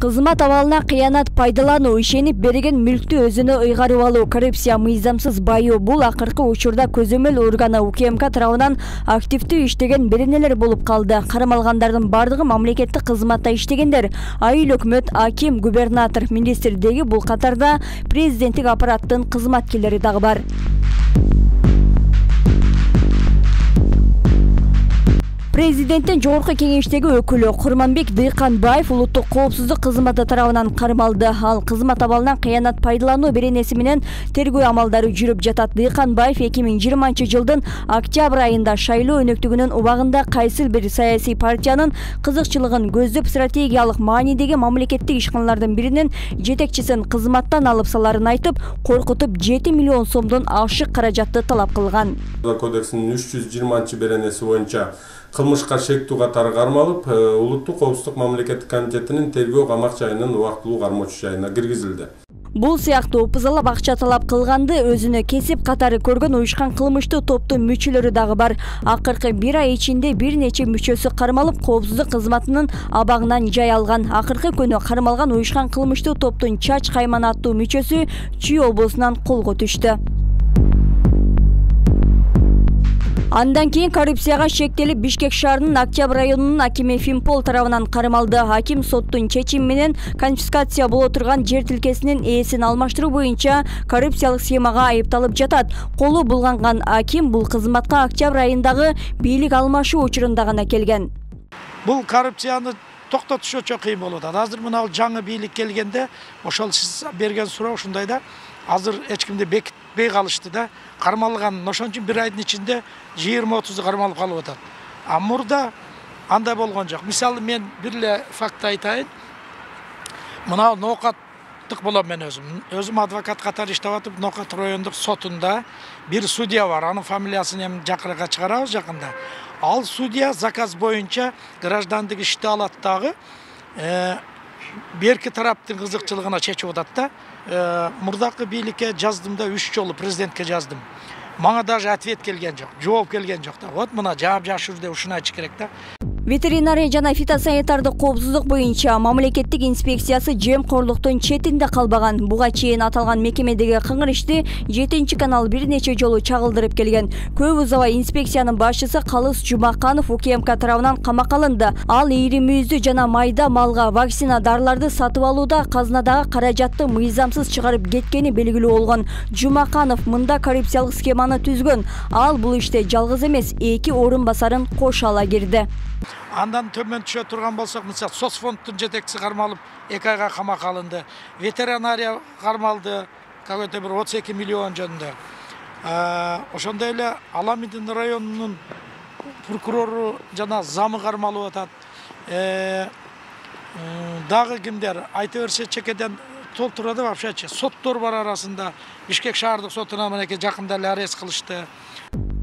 Кызмат абалына кыянат пайдалануу, ишенип берген мүлктү өзүнө ыйгарып алуу, коррупция, мыйзамсыз байоо бул акыркы учурда көзөмөл органы УКМК тарабынан активдүү иштеген беренелер болуп калды. Кармалгандардын бардыгы мамлекеттик кызматта иштегендер. Айыл өкмөт, аким, губернатор, министрдеги бул катарда президенттик аппараттын кызматкерлери дагы бар. Президенттин жогорку кеңештеги өкүлү Курманбек Дыйканбаев улуттук коопсуздук кызматы тарабынан кармалды. Ал кызмат абалынан кыянат пайдалануу беренеси менен тергөө амалдары жүрүп жатат. Дыйканбаев 2020-жылдын октябрь айында шайлоо өнөктүгүнүн убагында кайсыл бир саясий партиянын кызыкчылыгын көздөп стратегиялык маанидеги мамлекеттик ишканалардын биринин жетекчисин кызматтан алып саларын айтып, коркутуп 7 миллион сомдон ашык каражатты талап кылган. Кодексинин 320-беренеси боюнча кылмышка шектүү катары кармалып, улуттук коопсуздук мамлекеттик комитетинин тергөө камак жайынын убактылуу кармоочу жайына киргизилди. Бул сыяктуу пызалап акча талап кылганды өзүнө кесип катары көргөн уюшкан кылмыштуу топтун мүчөлөрү дагы бар. Акыркы бир ай ичинде бир нече мүчөсү кармалып, коопсуздук кызматынын абагынан жай алган. Акыркы күнү кармалган уюшкан кылмыштуу топтун Чач Кайман аттуу мүчөсү Чүй облусунан колго түштү. Андан кийин коррупцияга шектелип Бишкек шаарынын Октябрь районунун акими Фимпол тарабынан кармалды. Аким соттун чечими менен конфискация боло турган жер тилкесинин ээсин алмаштыруу боюнча коррупциялык схемага айыпталып жатат. Колу булганган аким бул кызматка октябрь айындагы бийлик алмашуу учурунда гана келген. Бул коррупцияны токтотуш өчө кыйын болуп атат. Азыр мына жаңы бийлик келгенде, ошол сиз берген суроо ушундай да, азыр эч кимди бекитпей калышты да. Кармалган ошон үчүн бир айдын ичинде 20-30 кармалып калып атат. А мурда андай болгон жок. Мисалы мен бир эле факт айтайын. Мына Ноокаттык болом мен өзүм. Өзүм адвокат катары иштеп атып, Ноокат райондук сотунда бир судья бар. Анын фамилиясын эми жакырга чыгарабыз жакында. Ал судья заказ боюнча граждандык ишти алат дагы. Берки тараптын кызыкчылыгына чечип атат да. Мурдакы бийликке жаздым да 3 жолу президентке жаздым. Мага даже ответ келген жок, жооп келген жок да. Вот мына жаап жашыр деп ушуну айтыш керек да. Ветеринария жана фитосанитардык коопсуздук боюнча мамлекеттик инспекциясы жемкорлуктун четинде калбаган. Буга чейин аталган мекемедеги кыңыр ишти 7-канал бир нече жолу чагылдырып келген. Көп узабай инспекциянын башчысы Калыс Жумаканов УКМК тарабынан камакка алынды. Ал ийри мүйүздү жана майда малга вакцина дарыларды сатып алууда казынадагы каражатты мыйзамсыз чыгарып кеткени белгилүү болгон. Жумаканов мында коррупциялык схеманы түзгөн. Ал бул иште жалгыз эмес, 2 орун басарын кошо ала кирди. Андан төмөн түшө турган болсок, мисалы соцфонддун жетекчиси кармалып 2 айга камакка алынды. Ветеринария кармалды, какой-то бир 32 миллион жөнүндө. Ошондой эле Аламидин районунун прокурору жана замы кармалып атат. Дагы кимдер айта берсе чекеден толтурады вообще. Соттор бар арасында. Бишкек шаардык сотуна менеке жакында эле арест кылышты.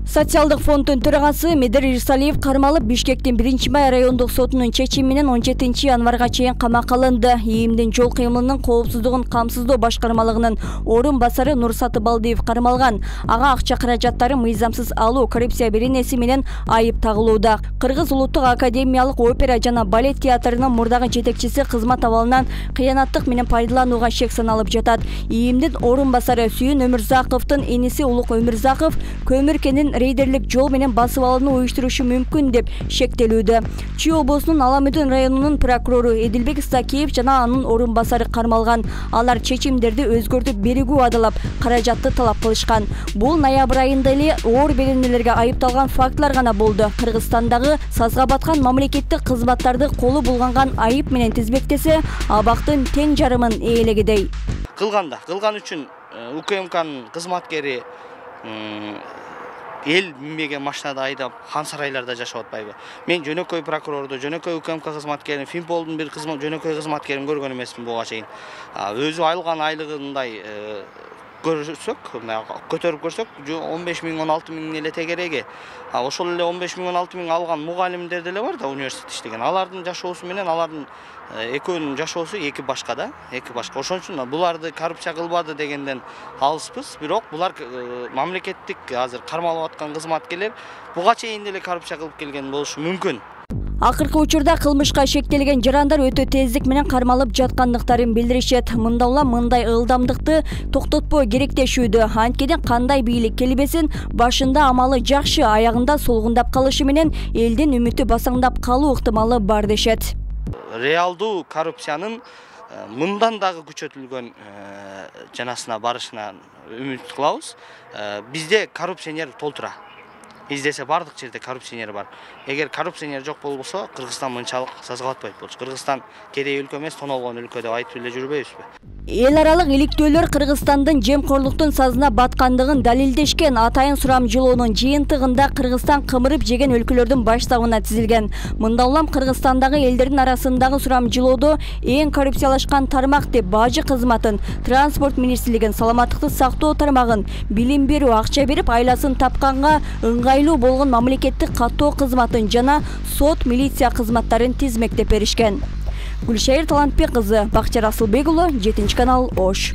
Социалдык фонддун төрагасы Медер Ирсалиев кармалып Бишкектин 1-Май райондук сотунун чечими менен 17-январга чейин камакка алынды. ИИМдин жол кыймылынын коопсуздугун камсыздоо башкармалыгынын орун басары Нурсаты Балдиев кармалган. Ага акча каражаттары мыйзамсыз алуу, коррупция беренеси менен айып тагылууда. Кыргыз улуттук академиялык опера жана балет театрынын мурдагы жетекчиси кызмат абалынан кыянаттык менен пайдаланууга шек саналып жатат. ИИМдин орун басары Сүйүн Өмүрзаковдун иниси Улук Өмүрзаков көмүркенин рейдерлик жол менен басып алууну уюштурушу мүмкүн деп шектелүүдө. Чүй облусунун Аламидин районунун прокурору Эдилбек Стакиев жана анын орун басары кармалган. Алар чечимдерди өзгөртүп берүүгө адалап, каражатты талап кылышкан. Бул ноябрь айында эле оор беренелерге айыпталган фактылар гана болду. Кыргызстандагы сазга баткан мамлекеттик кызматтарды колу булганган айып менен тизбектесе, абактын тең жарымын ээлегидей. Кылган үчүн УКМКнын кызматкери эл минбеген машинада айдап хан сарайларда жашап атпайбы? Мен жөнөкөй прокурорду, жөнөкөй УКМК кызматкерин, Фимполдун бир жөнөкөй кызматкерин көргөн эмесмин буга чейин. Өзү алган айлыгындай көрсөк, көтөрүп көрсөк, 15 миң, 16 миң эле тегереги. Ошол эле 15 миң, 16 миң алган мугалимдер деле бар да, университет иштеген. Алардын жашоосу менен алардын экөөнүн жашоосу эки башка да, эки башка. Ошон үчүн буларды коррупция кылбады дегенден алыспыз, бирок булар мамлекеттик азыр кармалып аткан кызматкерлер буга чейин деле коррупция кылып келген болушу мүмкүн. Акыркы учурда кылмышка шектелген жарандар өтө тездик менен кармалып жаткандыктарын билдиришет. Мында улам мындай ылдамдыкты токтотпоо керектешүүдө. Анткени кандай бийлик келбесин, башында амалы жакшы, аягында солгундап калышы менен элдин үмүтү басаңдап калуу ыктымалы бар дешет. Реалдуу коррупциянын мындан дагы күчөтүлгөн жанасына барышынан үмүт кылабыз. Бизде коррупционер толтура. Издесе бардык жерде коррупционер бар. Эгер коррупционер жок болбосо, Кыргызстан мынчалык сазгалатпайт болчу. Кыргызстан кедей өлкө эмес, тонолгон өлкө деп айтып эле жүрбөйбүзбү? Эл аралык иликтөөлөр Кыргызстандын жемкорлуктун сазына баткандыгын далилдешкен. Атайын сурамжылоонун жыйынтыгында Кыргызстан кымырып жеген өлкөлөрдүн баш сабына тизилген. Мында улам Кыргызстандагы элдердин арасындагы сурамжылоодо эң коррупциялашкан тармак деп бажы кызматын, транспорт министрлигин, саламаттыкты сактоо тармагын, билим берүү, акча берип айласын тапканга ыңгайлуу болгон мамлекеттик каттоо кызматын жана сот, милиция кызматтарын тизмектеп беришкен. Гүлшайыр Талантбек кызы, Бакчар Асылбек уулу, 7 канал, Ош.